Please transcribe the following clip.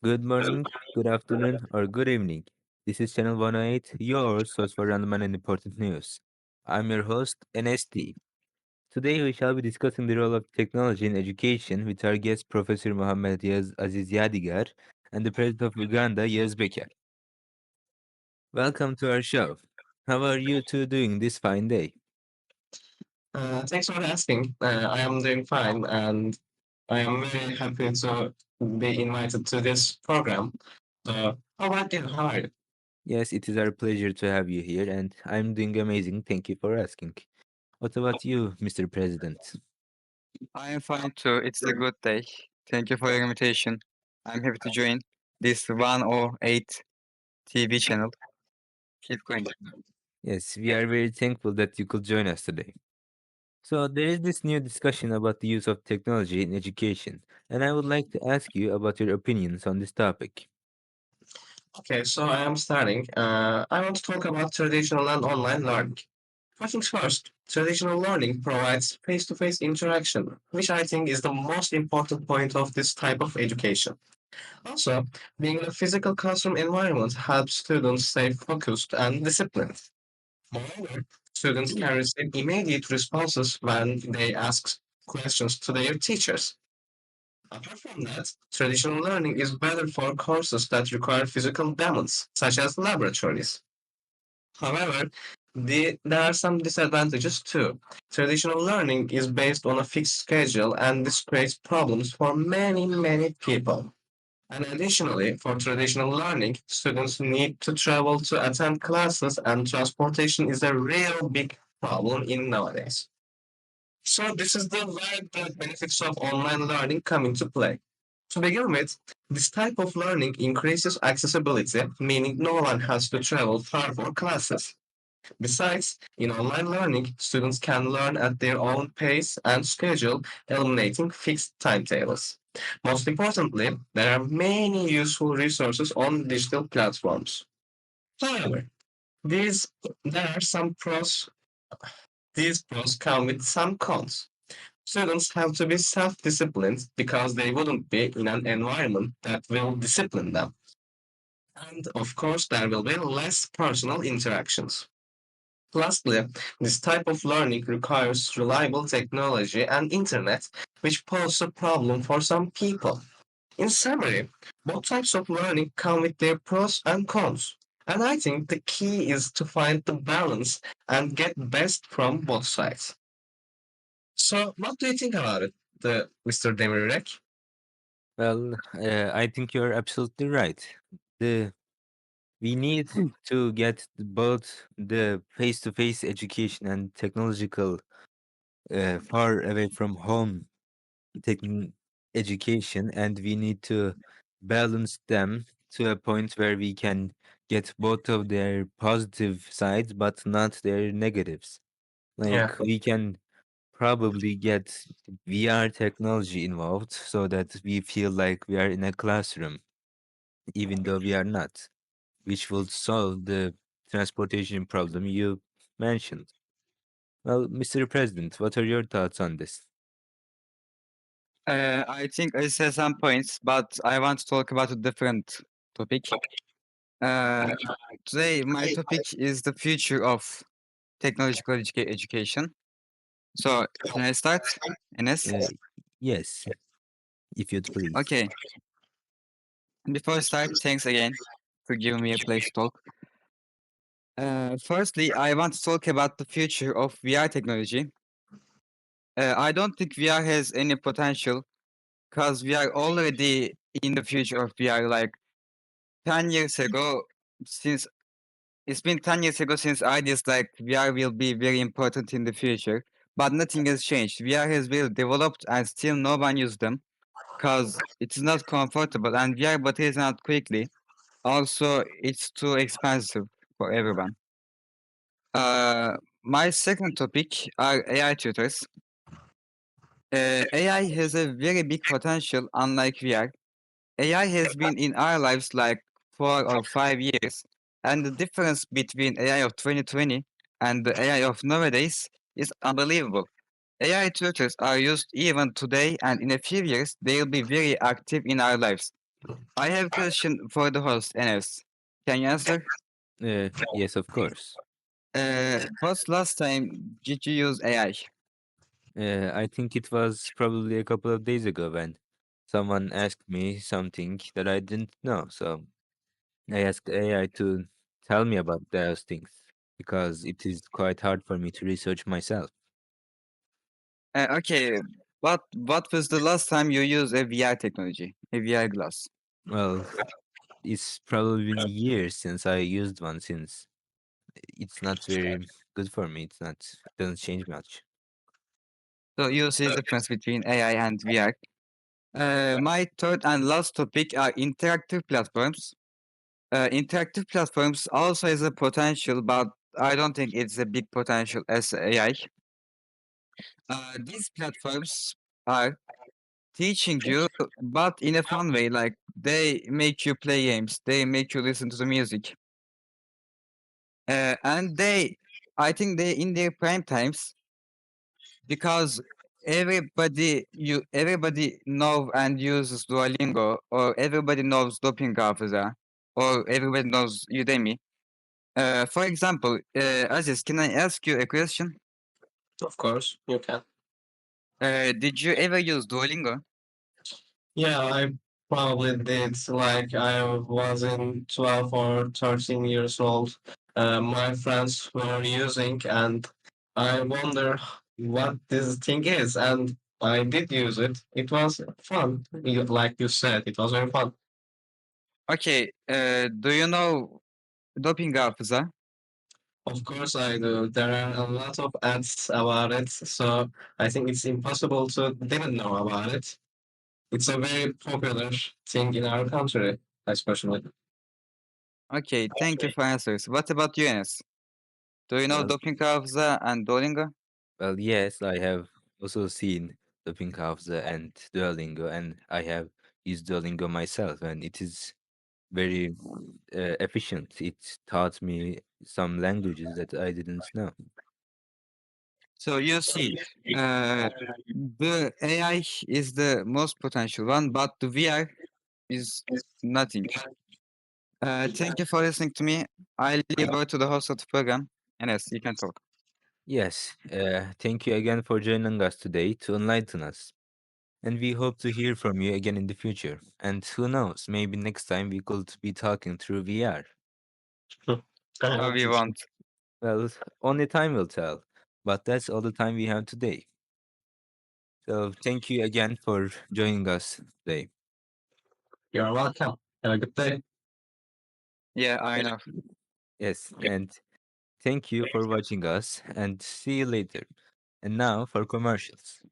Good morning, good afternoon, or good evening. This is Channel 108, your source for random and important news. I'm your host, Enes D. Today we shall be discussing the role of technology in education with our guest Professor Muhammad Aziz Yadigar and the President of Uganda, Yaz Bekar. Welcome to our show. How are you two doing this fine day? Thanks for asking. I am doing fine, and I am very happy to be invited to this program. How about you? How are you? Yes, it is our pleasure to have you here, and I'm doing amazing. Thank you for asking. What about you, Mr. President? I am fine too. It's a good day. Thank you for your invitation. I'm happy to join this 108 TV channel. Keep going. Yes, we are very thankful that you could join us today. So, there is this new discussion about the use of technology in education, and I would like to ask you about your opinions on this topic. Okay, so I am starting. I want to talk about traditional and online learning. First things first, traditional learning provides face-to-face interaction, which I think is the most important point of this type of education. Also, being in a physical classroom environment helps students stay focused and disciplined. Moreover, students can receive immediate responses when they ask questions to their teachers. Apart from that, traditional learning is better for courses that require physical demands, such as laboratories. However, there are some disadvantages too. Traditional learning is based on a fixed schedule, and this creates problems for many people. And additionally, for traditional learning, students need to travel to attend classes, and transportation is a real big problem in nowadays. So this is where the benefits of online learning come into play. To begin with, this type of learning increases accessibility, meaning no one has to travel far for classes. Besides, in online learning, students can learn at their own pace and schedule, eliminating fixed timetables. Most importantly, there are many useful resources on digital platforms. However, these there are some pros. These pros come with some cons. Students have to be self-disciplined because they wouldn't be in an environment that will discipline them. And of course, there will be less personal interactions. Lastly, this type of learning requires reliable technology and internet, which pose a problem for some people. In summary, both types of learning come with their pros and cons. And I think the key is to find the balance and get best from both sides. So, what do you think about it, Mr. Demirek? Well, I think you're absolutely right. The We need to get both the face-to-face education and technological, far away from home techn education, and we need to balance them to a point where we can get both of their positive sides, but not their negatives. Yeah. Like, we can probably get VR technology involved so that we feel like we are in a classroom, even though we are not, which will solve the transportation problem you mentioned. Well, Mr. President, what are your thoughts on this? I think I said some points, but I want to talk about a different topic. Uh, Today, my topic is the future of technological education. So, can I start, Enes? Uh, yes, if you'd please. Okay. Before I start, thanks again for giving me a place to talk. Firstly, I want to talk about the future of VR technology. I don't think VR has any potential because we are already in the future of VR. Like 10 years ago, since it's been 10 years ago since ideas like VR will be very important in the future, but nothing has changed. VR has well developed and still no one uses them because it's not comfortable and VR batteries not quickly. Also, it's too expensive for everyone. My second topic are AI tutors. AI has a very big potential, unlike VR. AI has been in our lives like 4 or 5 years, and the difference between AI of 2020 and the AI of nowadays is unbelievable. AI tutors are used even today, and in a few years, they'll be very active in our lives. I have a question for the host, Enes. Can you answer? Yes, of course. What's last time did you use AI? I think it was probably a couple of days ago when someone asked me something that I didn't know. So I asked AI to tell me about those things because it is quite hard for me to research myself. Okay, what was the last time you used a VR technology, a VR glass? Well, it's probably been years since I used one since it's not very good for me. It doesn't change much. So you see the difference between AI and VR. My third and last topic are interactive platforms. Interactive platforms also has a potential, but I don't think it's a big potential as AI. These platforms are teaching you, but in a fun way. Like they make you play games, they make you listen to the music, and I think they in their prime times because everybody know and uses Duolingo, or everybody knows Doping Hafıza, or everybody knows Udemy. For example, Aziz, can I ask you a question? Of course, you can. Did you ever use Duolingo? Yeah, I probably did. Like I was in 12 or 13 years old. My friends were using, and I wonder what this thing is. And I did use it. It was fun. Like you said, it was very fun. Okay, do you know Doping Hafıza? Of course, I do. There are a lot of ads about it, so I think it's impossible to didn't know about it. It's a very popular thing in our country, especially. Okay, thank you for answers. What about you, Enes? Do you know Well, Doping Hafıza and Duolingo? well, yes, I have also seen the Pink Hafza and Duolingo, and I have used Duolingo myself, and it is very efficient. It taught me some languages that I didn't know. So you see, uh, the AI is the most potential one, but the VR is nothing. Thank you for listening to me. I'll leave over to the host of the program. Enes, you can talk. Yes, thank you again for joining us today to enlighten us. And we hope to hear from you again in the future. And who knows, maybe next time we could be talking through VR. I No, hope we it's won't. Well, only time will tell. But that's all the time we have today. So thank you again for joining us today. You're welcome. Have a good day. Yeah, I know. Yes, and thank you for watching us and see you later. And now for commercials.